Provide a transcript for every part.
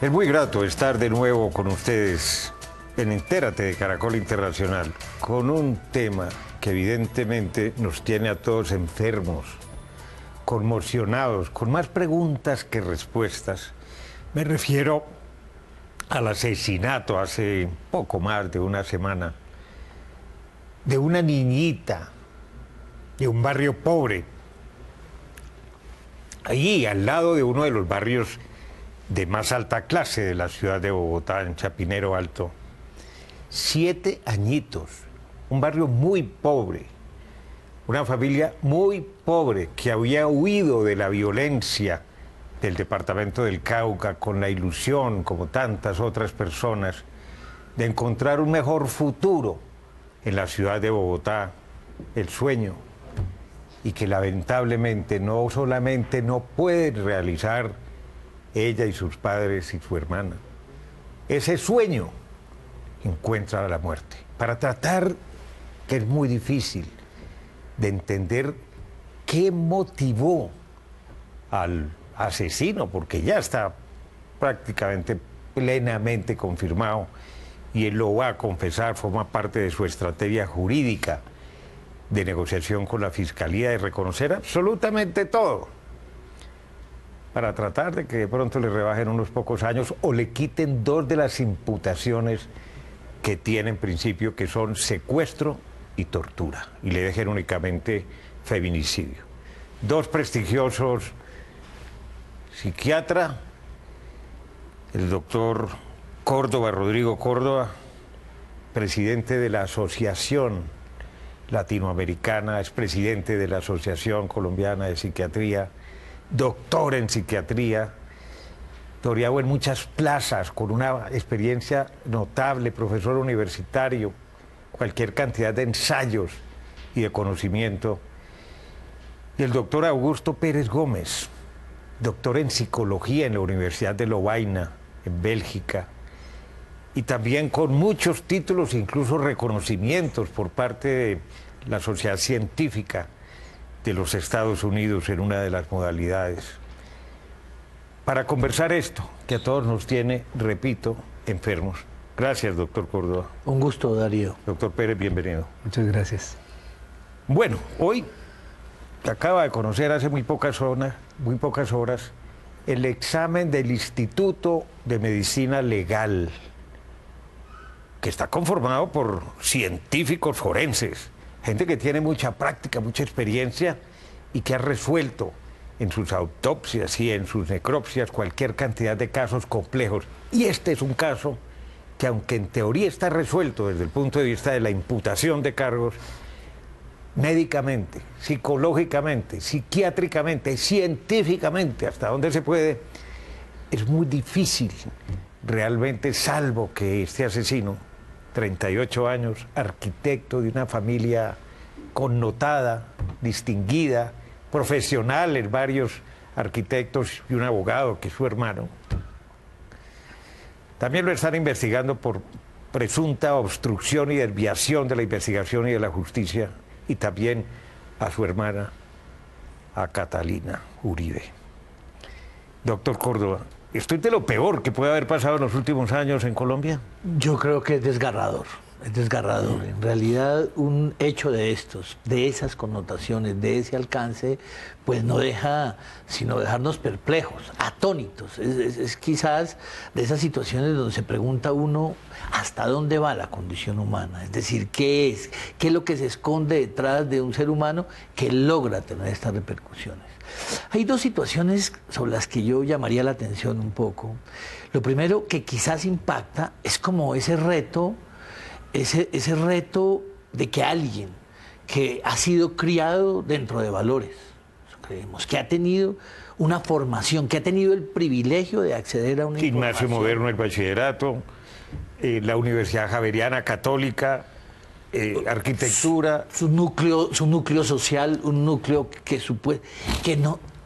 Es muy grato estar de nuevo con ustedes en Entérate de Caracol Internacional, con un tema que evidentemente nos tiene a todos enfermos, conmocionados, con más preguntas que respuestas. Me refiero al asesinato hace poco más de una semana de una niñita de un barrio pobre, allí al lado de uno de los barrios de más alta clase de la ciudad de Bogotá, en Chapinero Alto. 7 añitos, un barrio muy pobre, una familia muy pobre que había huido de la violencia del departamento del Cauca con la ilusión, como tantas otras personas, de encontrar un mejor futuro en la ciudad de Bogotá, el sueño, y que lamentablemente no solamente no pueden realizar ella y sus padres y su hermana. Ese sueño encuentra la muerte. Para tratar, que es muy difícil, de entender qué motivó al asesino, porque ya está prácticamente plenamente confirmado, y él lo va a confesar, forma parte de su estrategia jurídica de negociación con la Fiscalía, de reconocer absolutamente todo, para tratar de que de pronto le rebajen unos pocos años o le quiten 2 de las imputaciones que tiene en principio, que son secuestro y tortura, y le dejen únicamente feminicidio. 2 prestigiosos psiquiatras, el doctor Córdoba, Rodrigo Córdoba, presidente de la Asociación Latinoamericana, es presidente de la Asociación Colombiana de Psiquiatría, doctor en psiquiatría, laureado en muchas plazas, con una experiencia notable, profesor universitario, cualquier cantidad de ensayos y de conocimiento. Y el doctor Augusto Pérez Gómez, doctor en psicología en la Universidad de Lovaina, en Bélgica, y también con muchos títulos, incluso reconocimientos por parte de la Sociedad Científica de los Estados Unidos en una de las modalidades. Para conversar esto, que a todos nos tiene, repito, enfermos. Gracias, doctor Córdoba. Un gusto, Darío. Doctor Pérez, bienvenido. Muchas gracias. Bueno, hoy acaba de conocer hace muy pocas horas el examen del Instituto de Medicina Legal, que está conformado por científicos forenses, gente que tiene mucha práctica, mucha experiencia y que ha resuelto en sus autopsias y en sus necropsias cualquier cantidad de casos complejos. Y este es un caso que, aunque en teoría está resuelto desde el punto de vista de la imputación de cargos, médicamente, psicológicamente, psiquiátricamente, científicamente, hasta donde se puede, es muy difícil realmente, salvo que este asesino, 38 años, arquitecto de una familia connotada, distinguida, profesionales, varios arquitectos y un abogado que es su hermano. También lo están investigando por presunta obstrucción y desviación de la investigación y de la justicia, y también a su hermana, a Catalina Uribe. Doctor Córdoba, ¿esto es de lo peor que puede haber pasado en los últimos años en Colombia? Yo creo que es desgarrador. Es desgarrador. En realidad, un hecho de estos, de esas connotaciones, de ese alcance, pues no deja sino dejarnos perplejos, atónitos. Es quizás de esas situaciones donde se pregunta uno hasta dónde va la condición humana. Es decir, ¿qué es lo que se esconde detrás de un ser humano que logra tener estas repercusiones? Hay 2 situaciones sobre las que yo llamaría la atención un poco. Lo primero que quizás impacta es como ese reto de que alguien que ha sido criado dentro de valores, creemos, que ha tenido una formación, que ha tenido el privilegio de acceder a una Gimnasio moderno, el bachillerato, la Universidad Javeriana Católica, arquitectura. Su núcleo social, un núcleo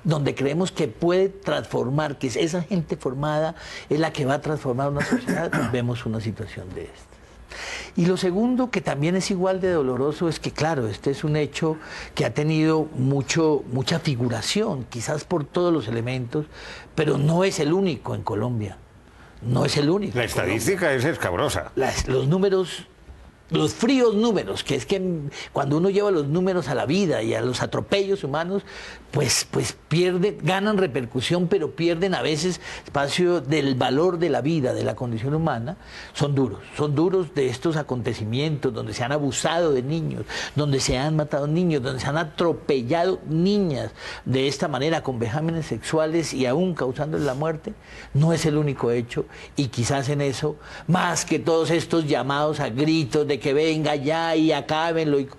donde creemos que puede transformar, que esa gente formada es la que va a transformar una sociedad, vemos una situación de esta. Y lo segundo, que también es igual de doloroso, es que, claro, este es un hecho que ha tenido mucha figuración, quizás por todos los elementos, pero no es el único en Colombia. no es el único. La estadística es escabrosa. Los números, los fríos números, que es que cuando uno lleva los números a la vida y a los atropellos humanos, pues pierden, ganan repercusión, pero pierden a veces espacio del valor de la vida, de la condición humana. Son duros de estos acontecimientos donde se han abusado de niños, donde se han matado niños, donde se han atropellado niñas de esta manera con vejámenes sexuales y aún causándoles la muerte. No es el único hecho, y quizás en eso, más que todos estos llamados a gritos de que venga ya y acábenlo, y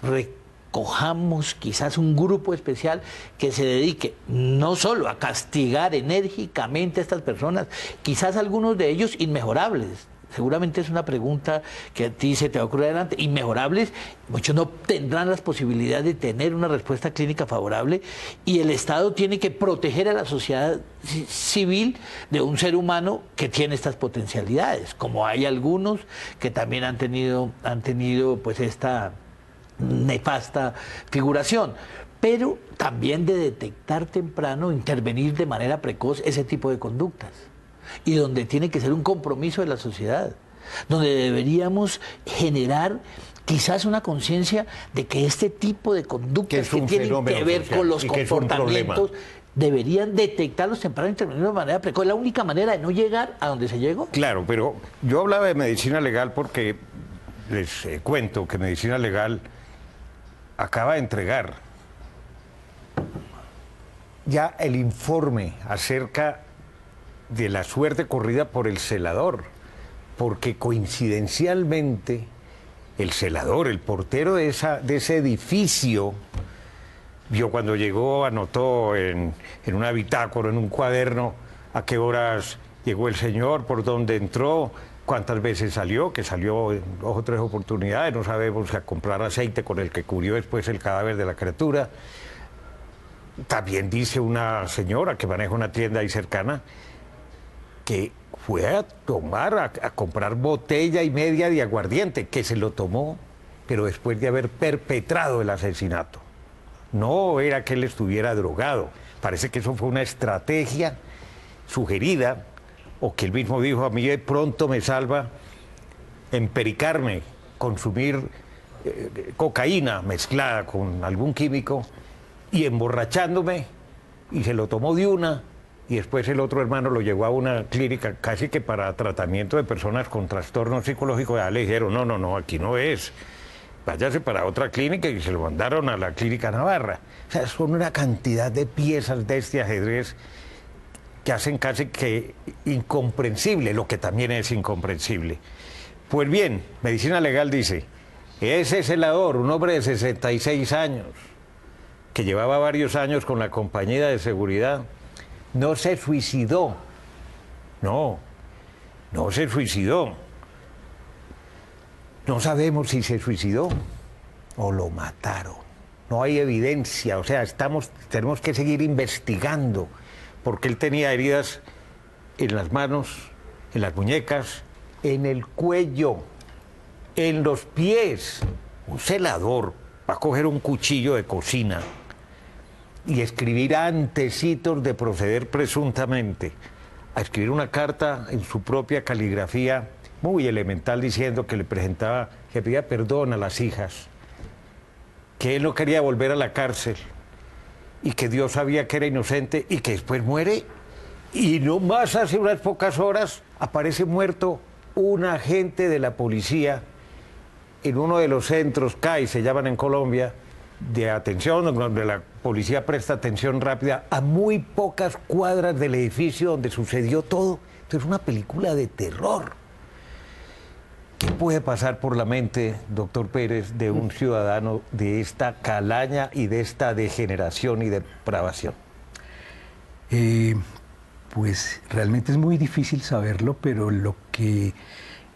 recojamos quizás un grupo especial que se dedique no solo a castigar enérgicamente a estas personas, quizás algunos de ellos inmejorables. Seguramente es una pregunta que a ti se te va a ocurrir adelante. Inmejorables, muchos no tendrán las posibilidades de tener una respuesta clínica favorable, y el Estado tiene que proteger a la sociedad civil de un ser humano que tiene estas potencialidades, como hay algunos que también han tenido pues esta nefasta figuración, pero también de detectar temprano, intervenir de manera precoz ese tipo de conductas, y donde tiene que ser un compromiso de la sociedad, donde deberíamos generar quizás una conciencia de que este tipo de conductas que tienen que ver con los comportamientos deberían detectarlos temprano y intervenir de manera precoz. Es la única manera de no llegar a donde se llegó. Claro, pero yo hablaba de medicina legal porque les cuento que medicina legal acaba de entregar ya el informe acerca de la suerte corrida por el celador, porque coincidencialmente el celador, el portero de ese edificio, vio cuando llegó, anotó en una bitácora, en un cuaderno, a qué horas llegó el señor, por dónde entró, cuántas veces salió, que salió en 2 o 3 oportunidades, no sabemos, a comprar aceite con el que cubrió después el cadáver de la criatura. También dice una señora que maneja una tienda ahí cercana que fue a comprar botella y media de aguardiente, que se lo tomó, pero después de haber perpetrado el asesinato. No era que él estuviera drogado, parece que eso fue una estrategia sugerida, o que él mismo dijo: a mí de pronto me salva empericarme, consumir cocaína mezclada con algún químico y emborrachándome, y se lo tomó de una. Y después el otro hermano lo llevó a una clínica casi que para tratamiento de personas con trastornos psicológicos. Ya le dijeron: no, aquí no es, váyase para otra clínica, y se lo mandaron a la Clínica Navarra. O sea, son una cantidad de piezas de este ajedrez que hacen casi que incomprensible lo que también es incomprensible. Pues bien, medicina legal dice: ese celador, un hombre de 66 años, que llevaba varios años con la compañía de seguridad, no se suicidó. No se suicidó. No sabemos si se suicidó o lo mataron. No hay evidencia. O sea, tenemos que seguir investigando, porque él tenía heridas en las manos, en las muñecas, en el cuello, en los pies. Un celador va a coger un cuchillo de cocina y escribir antecitos de proceder presuntamente, a escribir una carta en su propia caligrafía muy elemental diciendo que le presentaba, que pedía perdón a las hijas, que él no quería volver a la cárcel y que Dios sabía que era inocente, y que después muere, y no más hace unas pocas horas aparece muerto un agente de la policía en uno de los centros CAI, se llaman en Colombia, de atención, donde la policía presta atención rápida, a muy pocas cuadras del edificio donde sucedió todo. Esto es una película de terror. ¿Qué puede pasar por la mente, doctor Pérez, de un ciudadano de esta calaña y de esta degeneración y depravación? Pues realmente es muy difícil saberlo, pero lo que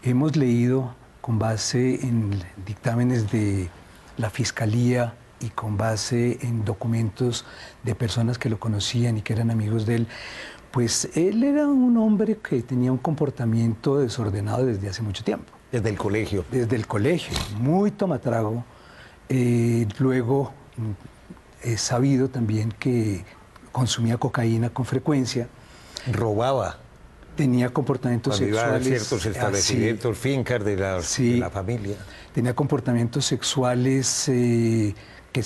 hemos leído con base en dictámenes de la Fiscalía y con base en documentos de personas que lo conocían y que eran amigos de él, pues él era un hombre que tenía un comportamiento desordenado desde hace mucho tiempo. Desde el colegio. Desde el colegio, muy tomatrago. Luego he sabido también que consumía cocaína con frecuencia. Robaba. tenía comportamientos Cuando iba a sexuales. ciertos establecimientos, fincas de de la familia. Tenía comportamientos sexuales que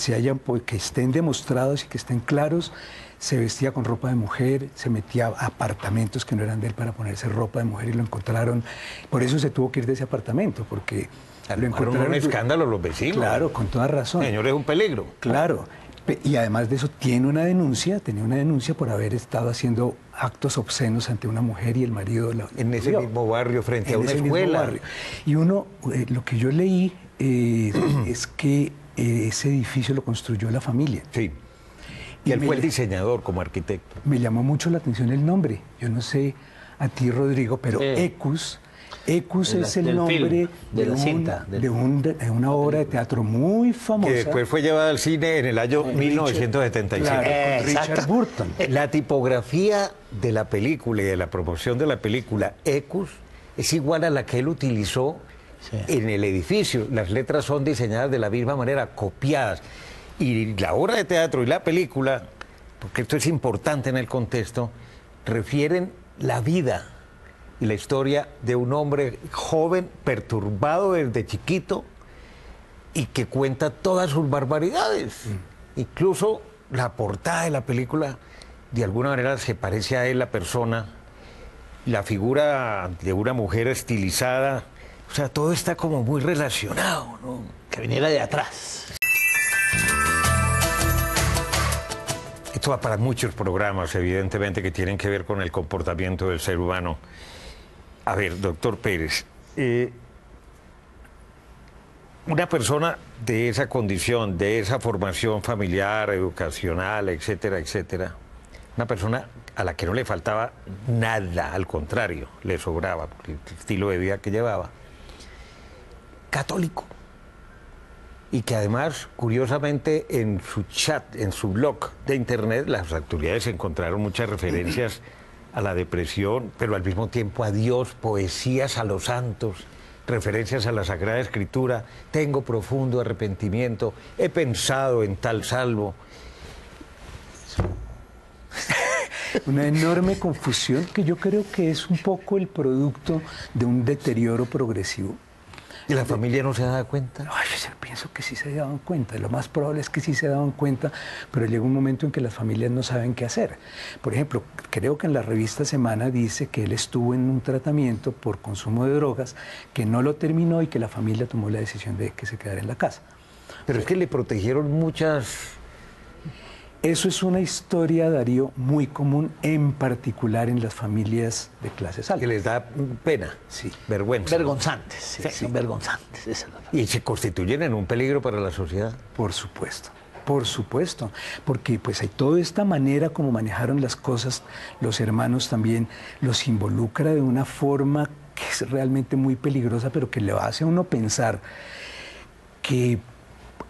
estén demostrados y que estén claros. Se vestía con ropa de mujer, se metía a apartamentos que no eran de él para ponerse ropa de mujer y lo encontraron. Por eso se tuvo que ir de ese apartamento, porque lo encontraron. Un escándalo los vecinos. Claro, con toda razón. El señor es un peligro. Claro. Y además de eso tenía una denuncia por haber estado haciendo actos obscenos ante una mujer y el marido en ese mismo barrio, frente a una escuela. Y lo que yo leí es que ese edificio lo construyó la familia. Sí. Y él fue el diseñador como arquitecto. Me llamó mucho la atención el nombre. Yo no sé a ti, Rodrigo, pero Ecus es el nombre de una obra de teatro muy famosa. Que después fue llevada al cine en el año 1975. Claro, con Richard Burton. La tipografía de la película y de la promoción de la película Ecus es igual a la que él utilizó en el edificio. Las letras son diseñadas de la misma manera, copiadas. Y la obra de teatro y la película, porque esto es importante en el contexto, refieren la vida y la historia de un hombre joven, perturbado desde chiquito y que cuenta todas sus barbaridades. Incluso la portada de la película, de alguna manera, se parece a él, la persona, la figura de una mujer estilizada. O sea, todo está como muy relacionado, ¿no? Que viniera de atrás. Esto va para muchos programas, evidentemente, que tienen que ver con el comportamiento del ser humano. A ver, doctor Pérez, una persona de esa condición, de esa formación familiar, educacional, etcétera, etcétera, una persona a la que no le faltaba nada, al contrario, le sobraba por el estilo de vida que llevaba, católico, y que además, curiosamente, en su chat, en su blog de internet, las autoridades encontraron muchas referencias a la depresión, pero al mismo tiempo a Dios, poesías a los santos, referencias a la Sagrada Escritura. Tengo profundo arrepentimiento, he pensado en tal salvo. Una enorme confusión que yo creo que es un poco el producto de un deterioro progresivo. ¿Y la familia no se da cuenta? Ay, yo pienso que sí se daban cuenta. Lo más probable es que sí se daban cuenta, pero llega un momento en que las familias no saben qué hacer. Por ejemplo, creo que en la revista Semana dice que él estuvo en un tratamiento por consumo de drogas, que no lo terminó y que la familia tomó la decisión de que se quedara en la casa. Pero es que le protegieron muchas... Eso es una historia, Darío, muy común, en particular en las familias de clases altas. Que les da pena, sí, vergüenza. Vergonzantes, sí, son vergonzantes. Esa es la y se constituyen en un peligro para la sociedad. Por supuesto, porque pues hay toda esta manera como manejaron las cosas, los hermanos también los involucra de una forma que es realmente muy peligrosa, pero que le hace a uno pensar que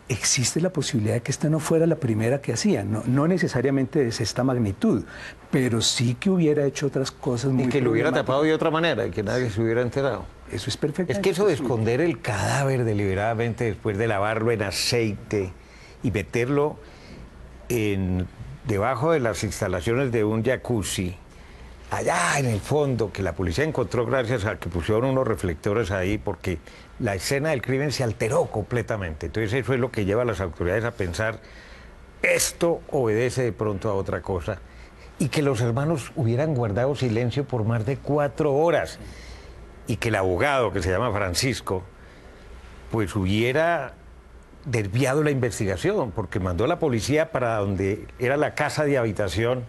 existe la posibilidad de que esta no fuera la primera que hacía, no necesariamente de esta magnitud, pero sí que hubiera hecho otras cosas muy y que lo hubiera tapado de otra manera, y que nadie se hubiera enterado. Eso es perfecto. Es que eso de esconder el cadáver deliberadamente después de lavarlo en aceite y meterlo debajo de las instalaciones de un jacuzzi, allá en el fondo, que la policía encontró gracias a que pusieron unos reflectores ahí, porque la escena del crimen se alteró completamente. Entonces eso es lo que lleva a las autoridades a pensar, esto obedece de pronto a otra cosa, y que los hermanos hubieran guardado silencio por más de 4 horas, y que el abogado, que se llama Francisco, pues hubiera desviado la investigación, porque mandó a la policía para donde era la casa de habitación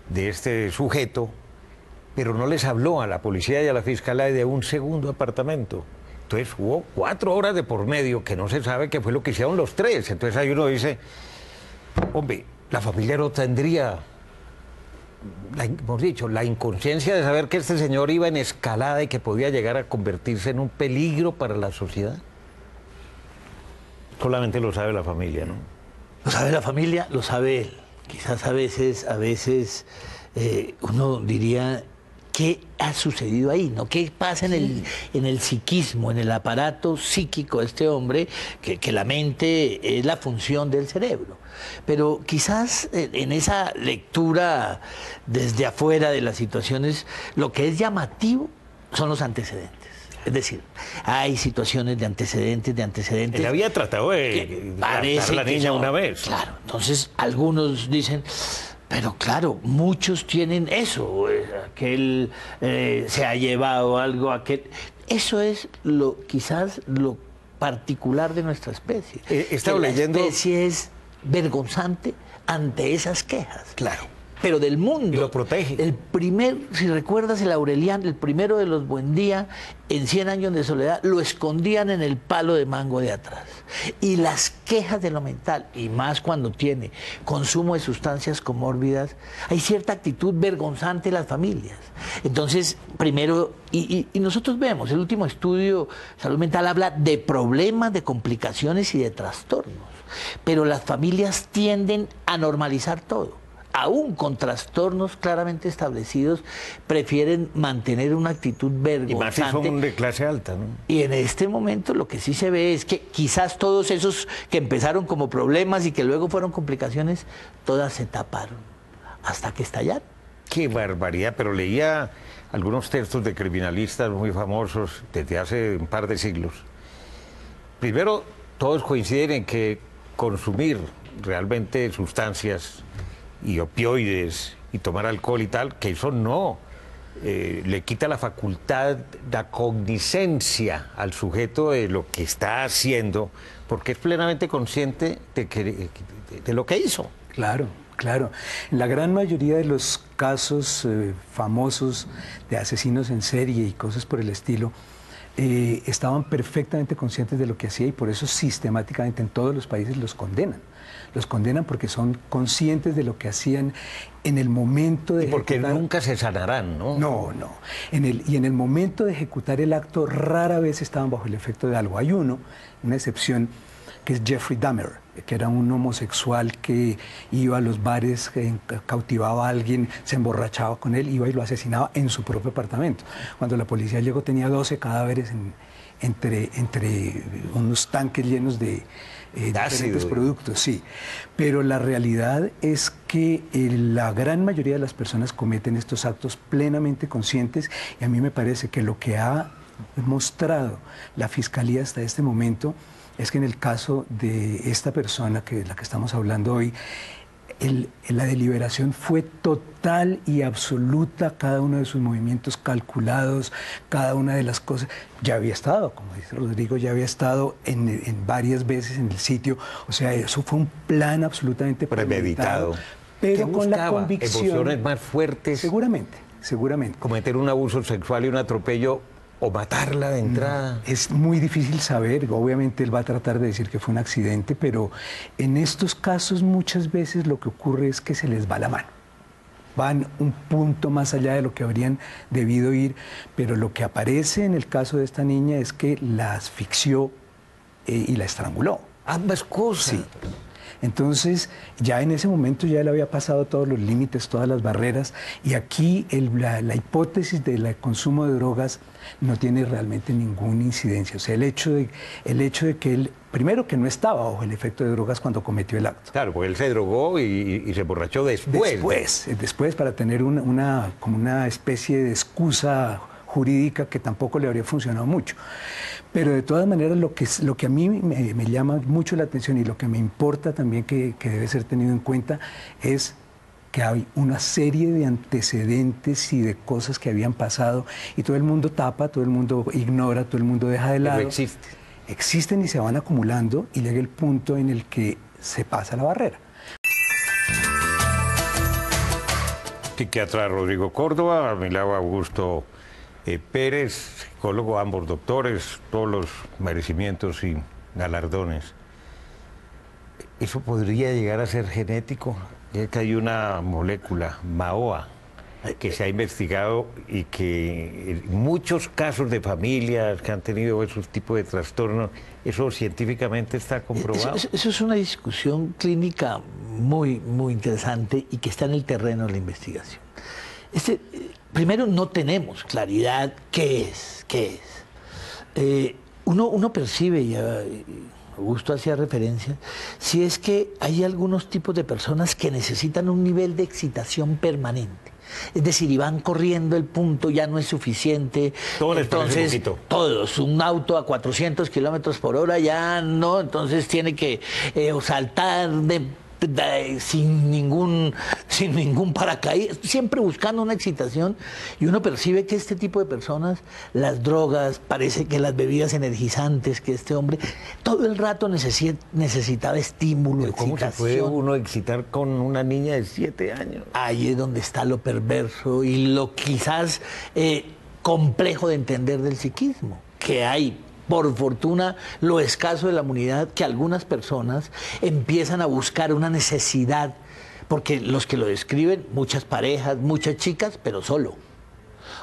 de este sujeto, pero no les habló a la policía y a la fiscalía de un segundo apartamento. Entonces hubo 4 horas de por medio que no se sabe qué fue lo que hicieron los 3. Entonces ahí uno dice, hombre, la familia no tendría, hemos dicho, la inconsciencia de saber que este señor iba en escalada y que podía llegar a convertirse en un peligro para la sociedad. Solamente lo sabe la familia, ¿no? Lo sabe la familia, lo sabe él. Quizás a veces uno diría qué ha sucedido ahí, ¿no? ¿Qué pasa en el psiquismo, en el aparato psíquico de este hombre, que la mente es la función del cerebro? Pero quizás en esa lectura desde afuera de las situaciones, lo que es llamativo son los antecedentes. Es decir, hay situaciones de antecedentes. Él había tratado de matar a la niña una vez. Claro, entonces algunos dicen, pero claro, muchos tienen eso, aquel se ha llevado algo, aquel... Eso es quizás lo particular de nuestra especie. He estado leyendo... La especie es vergonzante ante esas quejas. Claro. Pero del mundo. Y lo protege. El primer, si recuerdas, el Aureliano, el primero de los Buendía, en 100 años de soledad, lo escondían en el palo de mango de atrás. Y las quejas de lo mental, y más cuando tiene consumo de sustancias comórbidas, hay cierta actitud vergonzante en las familias. Entonces, primero, y nosotros vemos, el último estudio de salud mental habla de problemas, de complicaciones y de trastornos. Pero las familias tienden a normalizar todo. Aún con trastornos claramente establecidos, prefieren mantener una actitud vergonzante. Y más si son de clase alta, ¿no? Y en este momento lo que sí se ve es que quizás todos esos que empezaron como problemas y que luego fueron complicaciones, todas se taparon hasta que estallaron. Qué barbaridad, pero leía algunos textos de criminalistas muy famosos desde hace un par de siglos. Primero, todos coinciden en que consumir realmente sustancias y opioides y tomar alcohol y tal, que eso no le quita la facultad, la cogniscencia al sujeto de lo que está haciendo, porque es plenamente consciente de lo que hizo. Claro, claro. En la gran mayoría de los casos famosos de asesinos en serie y cosas por el estilo, estaban perfectamente conscientes de lo que hacía y por eso sistemáticamente en todos los países los condenan. Los condenan porque son conscientes de lo que hacían en el momento de porque ejecutar... nunca se sanarán, ¿no? No. Y en el momento de ejecutar el acto rara vez estaban bajo el efecto de algo. Hay una excepción, que es Jeffrey Dahmer, que era un homosexual que iba a los bares, que cautivaba a alguien, se emborrachaba con él, iba y lo asesinaba en su propio apartamento. Cuando la policía llegó tenía 12 cadáveres entre unos tanques llenos de diferentes productos, sí. Pero la realidad es que la gran mayoría de las personas cometen estos actos plenamente conscientes y a mí me parece que lo que ha mostrado la Fiscalía hasta este momento es que en el caso de esta persona, de la que estamos hablando hoy, la deliberación fue total y absoluta, cada uno de sus movimientos calculados, cada una de las cosas. Ya había estado, como dice Rodrigo, ya había estado en varias veces en el sitio, o sea, eso fue un plan absolutamente premeditado, pero con la convicción... ¿Emociones más fuertes? Seguramente. Cometer un abuso sexual y un atropello o matarla de entrada. Es muy difícil saber, obviamente él va a tratar de decir que fue un accidente, pero en estos casos muchas veces lo que ocurre es que se les va la mano. Van un punto más allá de lo que habrían debido ir, pero lo que aparece en el caso de esta niña es que la asfixió y la estranguló. Ambas cosas. Sí. Entonces, ya en ese momento ya le había pasado todos los límites, todas las barreras, y aquí la hipótesis del consumo de drogas no tiene realmente ninguna incidencia. O sea, el hecho de que él, primero que no estaba bajo el efecto de drogas cuando cometió el acto. Claro, porque él se drogó y se emborrachó después. Después para tener como una especie de excusa jurídica que tampoco le habría funcionado mucho. Pero de todas maneras lo que a mí me llama mucho la atención y lo que me importa también que debe ser tenido en cuenta es que hay una serie de antecedentes y de cosas que habían pasado y todo el mundo tapa, todo el mundo ignora, todo el mundo deja de lado. Pero existen y se van acumulando y llega el punto en el que se pasa la barrera. Psiquiatra Rodrigo Córdoba, a mi lado Augusto Pérez, psicólogo, ambos doctores, todos los merecimientos y galardones. ¿Eso podría llegar a ser genético? Es que hay una molécula, MAOA, que se ha investigado y que en muchos casos de familias que han tenido esos tipos de trastornos, eso científicamente está comprobado. Eso es una discusión clínica muy, muy interesante y que está en el terreno de la investigación. primero no tenemos claridad qué es. Uno percibe, y Augusto hacía referencia, si es que hay algunos tipos de personas que necesitan un nivel de excitación permanente. Es decir, y van corriendo, el punto ya no es suficiente. Todo les parece poquito. Todos, un auto a 400 kilómetros por hora ya no, entonces tiene que saltar sin ningún paracaídas, siempre buscando una excitación, y uno percibe que este tipo de personas, las drogas, parece que las bebidas energizantes, que este hombre todo el rato necesitaba estímulo, excitación. ¿Cómo se puede uno excitar con una niña de 7 años? Ahí es donde está lo perverso y lo quizás complejo de entender del psiquismo, que hay, por fortuna, lo escaso de la humanidad, que algunas personas empiezan a buscar una necesidad, porque los que lo describen, muchas parejas, muchas chicas, pero solo.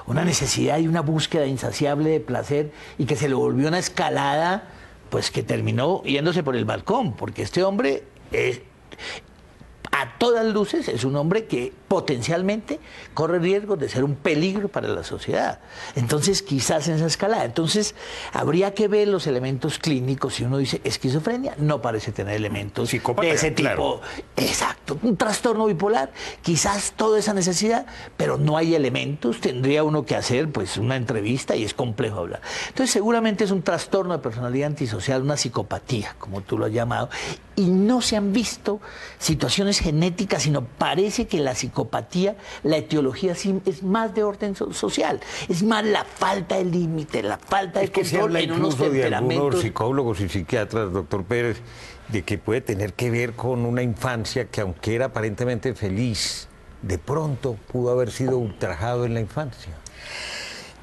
Una necesidad y una búsqueda insaciable de placer, y que se le volvió una escalada, pues que terminó yéndose por el balcón, porque este hombre a todas luces es un hombre que potencialmente corre riesgo de ser un peligro para la sociedad. Entonces, quizás en esa escalada. Entonces, habría que ver los elementos clínicos. Si uno dice esquizofrenia, no parece tener elementos psicópata, de ese tipo. Claro. Exacto. Un trastorno bipolar, quizás toda esa necesidad, pero no hay elementos. Tendría uno que hacer pues una entrevista y es complejo hablar. Entonces, seguramente es un trastorno de personalidad antisocial, una psicopatía, como tú lo has llamado, y no se han visto situaciones genéticas, sino parece que la psicopatía, la etiología sí es más de orden social, es más la falta de límite, la falta de control en unos temperamentos. De algunos psicólogos y psiquiatras, doctor Pérez, de que puede tener que ver con una infancia que, aunque era aparentemente feliz, de pronto pudo haber sido ultrajado en la infancia.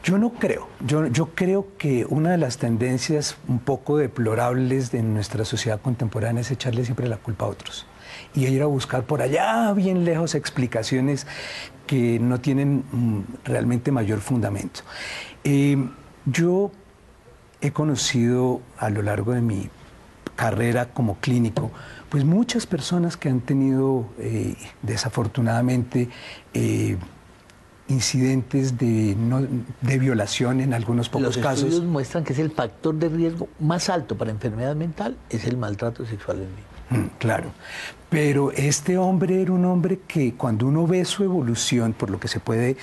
Yo no creo. Yo creo que una de las tendencias un poco deplorables de nuestra sociedad contemporánea es echarle siempre la culpa a otros y ir a buscar por allá bien lejos explicaciones que no tienen realmente mayor fundamento. Yo he conocido a lo largo de mi carrera como clínico pues muchas personas que han tenido desafortunadamente incidentes de violación en algunos pocos casos. Los estudios muestran que es el factor de riesgo más alto para enfermedad mental, es el maltrato sexual en niños. Claro, pero este hombre era un hombre que cuando uno ve su evolución, por lo que se puede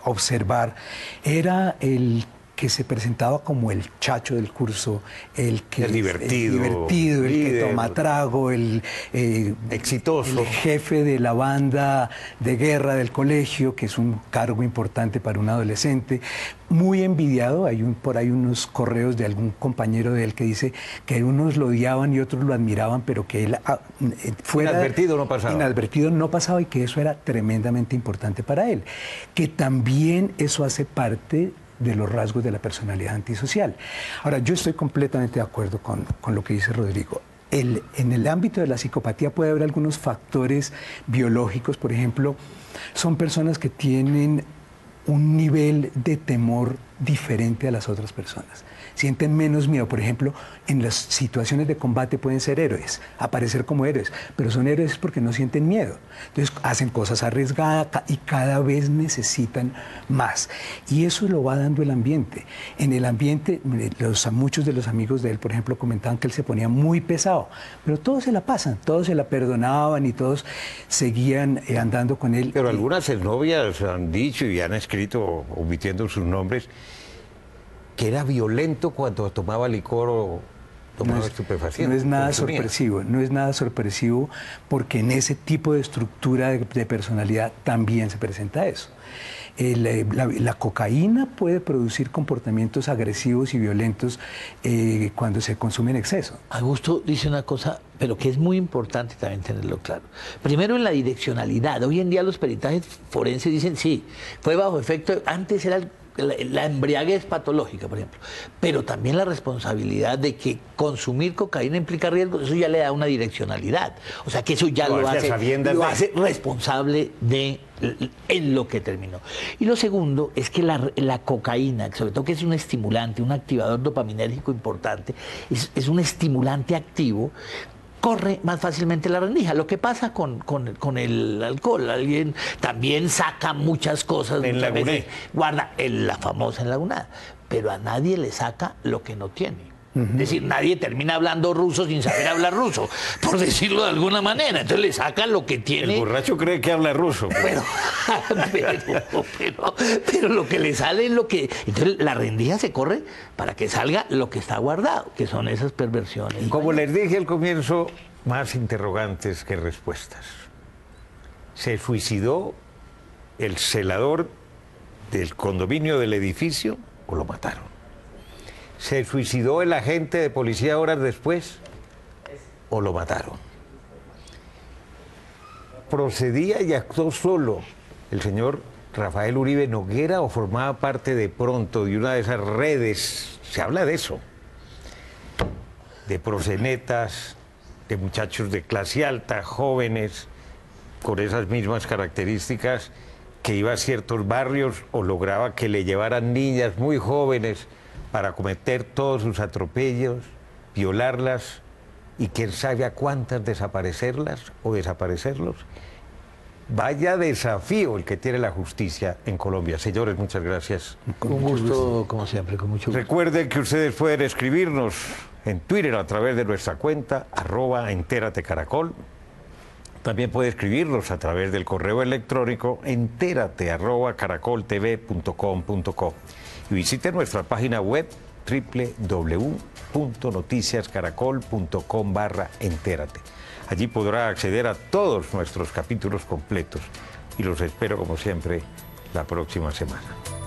observar, era el que se presentaba como el chacho del curso, el divertido, el que toma trago, el exitoso, el jefe de la banda de guerra del colegio, que es un cargo importante para un adolescente, muy envidiado. Hay por ahí unos correos de algún compañero de él que dice que unos lo odiaban y otros lo admiraban, pero que él fuera inadvertido no pasaba. Inadvertido no pasaba, y que eso era tremendamente importante para él. Que también eso hace parte de los rasgos de la personalidad antisocial. Ahora, yo estoy completamente de acuerdo con lo que dice Rodrigo. En el ámbito de la psicopatía puede haber algunos factores biológicos. Por ejemplo, son personas que tienen un nivel de temor diferente a las otras personas. Sienten menos miedo. Por ejemplo, en las situaciones de combate pueden ser héroes, aparecer como héroes, pero son héroes porque no sienten miedo. Entonces hacen cosas arriesgadas y cada vez necesitan más. Y eso lo va dando el ambiente. En el ambiente, muchos de los amigos de él, por ejemplo, comentaban que él se ponía muy pesado, pero todos se la pasan, todos se la perdonaban y todos seguían andando con él. Pero algunas exnovias han dicho y han escrito, omitiendo sus nombres, que era violento cuando tomaba licor o tomaba estupefacientes. No es nada sorpresivo, no es nada sorpresivo, porque en ese tipo de estructura de personalidad también se presenta eso. La cocaína puede producir comportamientos agresivos y violentos cuando se consume en exceso. Augusto dice una cosa, pero que es muy importante también tenerlo claro. Primero, en la direccionalidad. Hoy en día los peritajes forenses dicen, sí, fue bajo efecto, antes era la embriaguez patológica, por ejemplo, pero también la responsabilidad de que consumir cocaína implica riesgo, eso ya le da una direccionalidad. O sea que eso ya lo hace responsable de en lo que terminó. Y lo segundo es que la cocaína, sobre todo que es un estimulante, un activador dopaminérgico importante, es un estimulante activo corre más fácilmente la rendija. Lo que pasa con el alcohol, alguien también saca muchas cosas. En muchas Laguné. veces guarda la famosa enlagunada, pero a nadie le saca lo que no tiene. Es decir, nadie termina hablando ruso sin saber hablar ruso, por decirlo de alguna manera. Entonces le saca lo que tiene. El borracho cree que habla ruso. Pero lo que le sale es lo que... Entonces la rendija se corre para que salga lo que está guardado, que son esas perversiones. Como les dije al comienzo, más interrogantes que respuestas. ¿Se suicidó el celador del condominio del edificio o lo mataron? ¿Se suicidó el agente de policía horas después o lo mataron? ¿Procedía y actuó solo el señor Rafael Uribe Noguera o formaba parte de pronto de una de esas redes? Se habla de eso, de proxenetas, de muchachos de clase alta, jóvenes, con esas mismas características, que iba a ciertos barrios o lograba que le llevaran niñas muy jóvenes para cometer todos sus atropellos, violarlas y quién sabe a cuántas desaparecerlas o desaparecerlos. Vaya desafío el que tiene la justicia en Colombia. Señores, muchas gracias. Un gusto, como siempre, con mucho gusto. Recuerden que ustedes pueden escribirnos en Twitter a través de nuestra cuenta @entératecaracol. También puede escribirnos a través del correo electrónico enterate@caracoltv.com.co y visite nuestra página web www.noticiascaracol.com/entérate. Allí podrá acceder a todos nuestros capítulos completos y los espero como siempre la próxima semana.